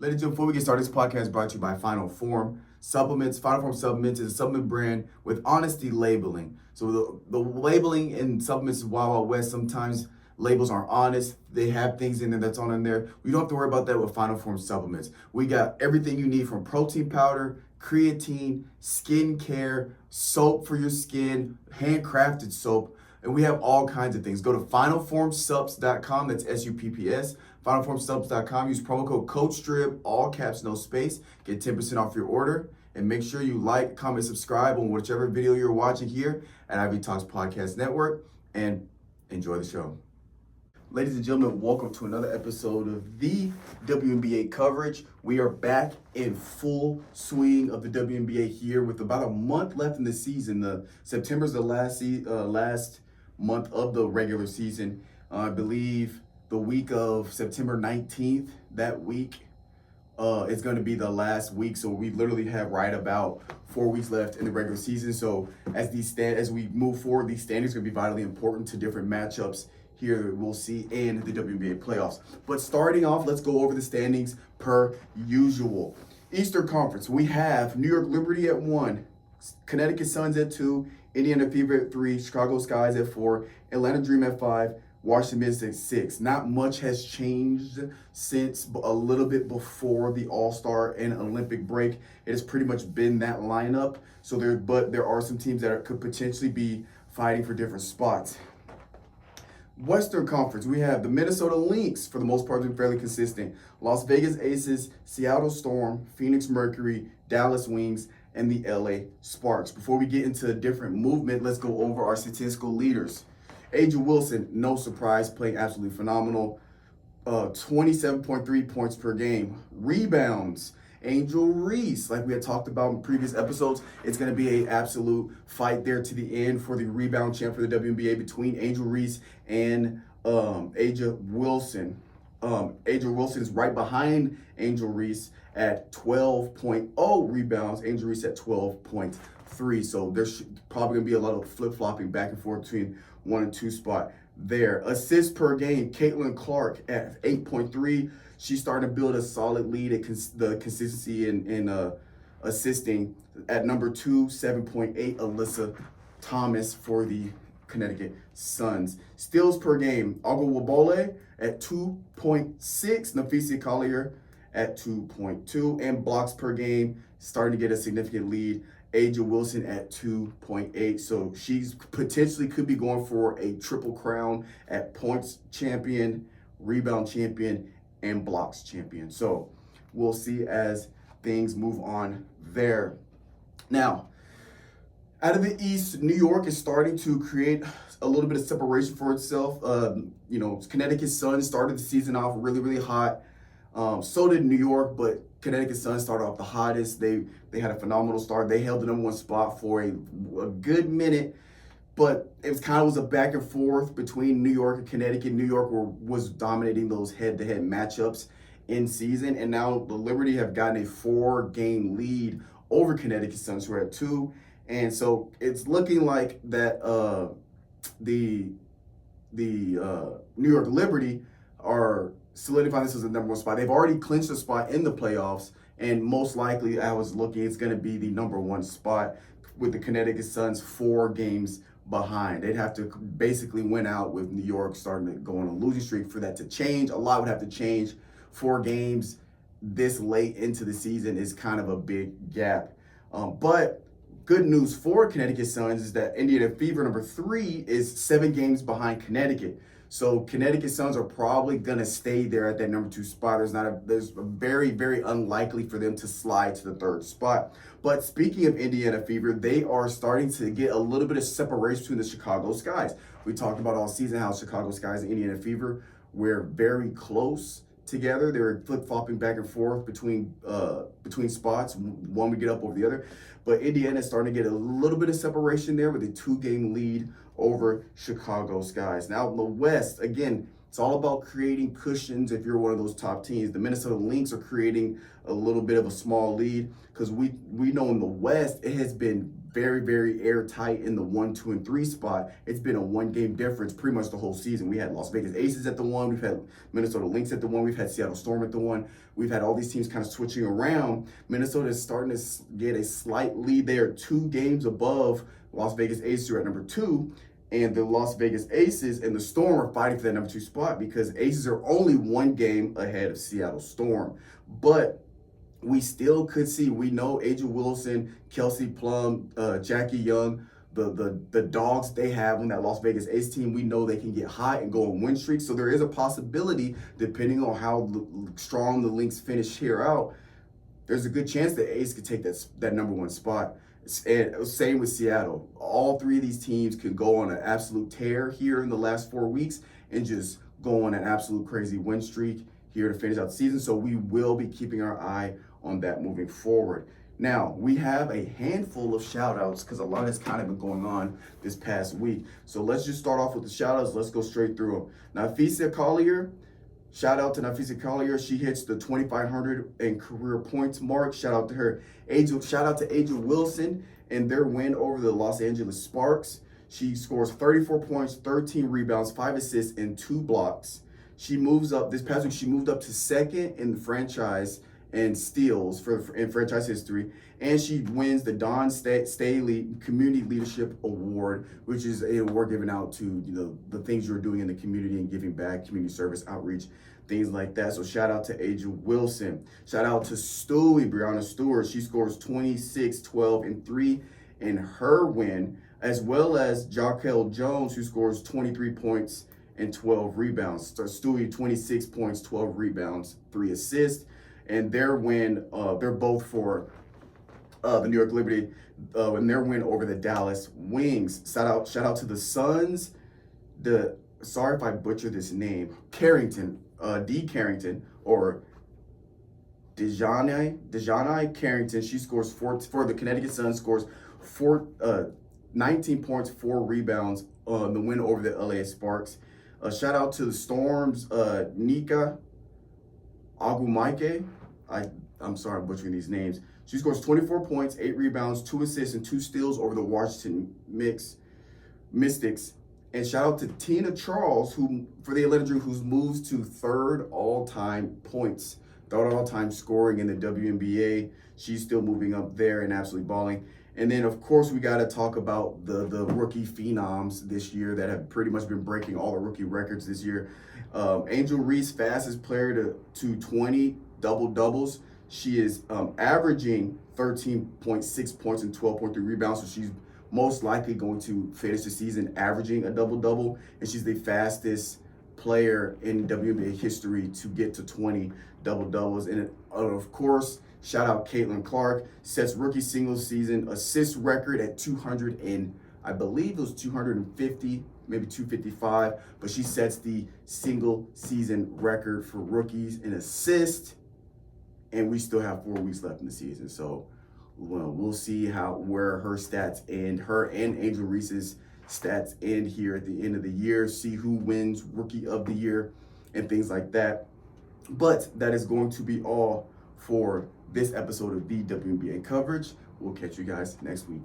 Ladies and gentlemen, before we get started, this podcast is brought to you by Final Form Supplements. Final Form Supplements is a supplement brand with honesty labeling. So the labeling in supplements is Wild Wild West. Sometimes labels aren't honest. They have things in there that's on in there. We don't have to worry about that with Final Form Supplements. We got everything you need from protein powder, creatine, skin care, soap for your skin, handcrafted soap, and we have all kinds of things. Go to finalformsubs.com, that's SUPPS, finalformsubs.com, use promo code COACHSTRIB, all caps, no space, get 10% off your order, and make sure you like, comment, subscribe on whichever video you're watching here at Ivy Talks Podcast Network, and enjoy the show. Ladies and gentlemen, welcome to another episode of the WNBA coverage. We are back in full swing of the WNBA here with about a month left in the season. September's the last month of the regular season. I believe the week of September 19th, that week is going to be the last week. So we literally have right about 4 weeks left in the regular season. So as we move forward, these standings are going to be vitally important to different matchups here we'll see in the WNBA playoffs. But starting off, let's go over the standings per usual. Eastern Conference, we have New York Liberty at 1, Connecticut Suns at 2, Indiana Fever at 3, Chicago Skies at 4, Atlanta Dream at 5, Washington Mystics at 6. Not much has changed since a little bit before the All-Star and Olympic break. It has pretty much been that lineup. But there are some teams that could potentially be fighting for different spots. Western Conference, we have the Minnesota Lynx, for the most part, been fairly consistent. Las Vegas Aces, Seattle Storm, Phoenix Mercury, Dallas Wings, and the LA Sparks. Before we get into a different movement, let's go over our statistical leaders. A'ja Wilson, no surprise, playing absolutely phenomenal. 27.3 points per game. Rebounds, Angel Reese, like we had talked about in previous episodes, it's going to be an absolute fight there to the end for the rebound champ for the WNBA between Angel Reese and A'ja Wilson. A'ja Wilson is right behind Angel Reese at 12.0 rebounds. Angel Reese at 12.3. So there's probably going to be a lot of flip-flopping back and forth between 1 and 2 spot there. Assists per game, Caitlin Clark at 8.3. She's starting to build a solid lead at the consistency in assisting. At number 2, 7.8, Alyssa Thomas for the Connecticut Suns. Steals per game, Agawabole at 2.6, Nafisi Collier at 2.2, and blocks per game, starting to get a significant lead, A'ja Wilson at 2.8. So she's potentially could be going for a triple crown at points champion, rebound champion, and blocks champion. So we'll see as things move on there. Now, out of the East, New York is starting to create a little bit of separation for itself. Connecticut Sun started the season off really, really hot. So did New York, but Connecticut Sun started off the hottest. They had a phenomenal start. They held the number 1 spot for a good minute. But it was a back and forth between New York and Connecticut. New York was dominating those head-to-head matchups in season, and now the Liberty have gotten a 4-game lead over Connecticut Suns, who are at 2. And so it's looking like that the New York Liberty are solidifying this as the number 1 spot. They've already clinched a spot in the playoffs, and most likely, I was looking, it's going to be the number 1 spot with the Connecticut Suns 4 games behind. They'd have to basically win out with New York starting to go on a losing streak for that to change. A lot would have to change. 4 games this late into the season is kind of a big gap. But good news for Connecticut Suns is that Indiana Fever, number 3, is 7 games behind Connecticut. So Connecticut Suns are probably going to stay there at that number 2 spot. There's a very, very unlikely for them to slide to the 3rd spot. But speaking of Indiana Fever, they are starting to get a little bit of separation between the Chicago Skies. We talked about all season how Chicago Skies and Indiana Fever were very close together. They were flip-flopping back and forth between spots. One would get up over the other. But Indiana is starting to get a little bit of separation there with a 2-game lead over Chicago Skies. Now in the West, again, it's all about creating cushions if you're one of those top teams. The Minnesota Lynx are creating a little bit of a small lead because we know in the West it has been very, very airtight in the 1, 2, and 3 spot. It's been a 1-game difference pretty much the whole season. We had Las Vegas Aces at the 1, we've had Minnesota Lynx at the 1, we've had Seattle Storm at the 1. We've had all these teams kind of switching around. Minnesota is starting to get a slight lead. They are 2 games above Las Vegas Aces, who are at number 2. And the Las Vegas Aces and the Storm are fighting for that number 2 spot because Aces are only 1 game ahead of Seattle Storm. But we still could see, we know Angel Wilson, Kelsey Plum, Jackie Young, the dogs they have on that Las Vegas Ace team, we know they can get hot and go on win streaks. So there is a possibility, depending on how strong the Lynx finish here out, there's a good chance that Ace could take that number 1 spot. And same with Seattle. All 3 of these teams could go on an absolute tear here in the last 4 weeks and just go on an absolute crazy win streak here to finish out the season. So we will be keeping our eye on that moving forward. Now, we have a handful of shout outs because a lot has kind of been going on this past week. So let's just start off with the shout outs. Let's go straight through them. Nafisa Collier, shout out to Nafisa Collier. She hits the 2,500 in career points mark. Shout out to her. Shout out to Angel Wilson and their win over the Los Angeles Sparks. She scores 34 points, 13 rebounds, 5 assists, and 2 blocks. She moves up this past week. She moved up to 2nd in the franchise and steals in franchise history, and she wins the Don Staley Community Leadership Award, which is an award given out to the things you're doing in the community and giving back, community service, outreach, things like that. So shout out to Angel Wilson. Shout out to Brianna Stewart. She scores 26, 12, and 3 in her win, as well as Jarkel Jones, who scores 23 points and 12 rebounds. So Stewie, 26 points, 12 rebounds, 3 assists. And their win, they're both for the New York Liberty, and their win over the Dallas Wings. Shout out to the Suns. Sorry if I butcher this name, Carrington, D. Carrington, or Dejanai Carrington. She scores for the Connecticut Suns, scores 19 points, 4 rebounds on the win over the LA Sparks. Shout out to the Storm's Nika Agumaike. I'm sorry I'm butchering these names. She scores 24 points, 8 rebounds, 2 assists, and 2 steals over the Washington Mystics. And shout out to Tina Charles, who for the Atlanta Dream, who's moves to 3rd all-time points, 3rd all-time scoring in the WNBA. She's still moving up there and absolutely balling. And then, of course, we got to talk about the rookie phenoms this year that have pretty much been breaking all the rookie records this year. Angel Reese, fastest player to 20 double-doubles. She is averaging 13.6 points and 12.3 rebounds, so she's most likely going to finish the season averaging a double-double, and she's the fastest player in WNBA history to get to 20 double-doubles. And of course, shout out Caitlin Clark, sets rookie single season assist record at 200 and I believe it was 250, maybe 255, but she sets the single season record for rookies in assist, and we still have 4 weeks left in the season. So we'll see where her stats end, her and Angel Reese's stats end here at the end of the year, see who wins Rookie of the Year and things like that. But that is going to be all for this episode of the WNBA coverage. We'll catch you guys next week.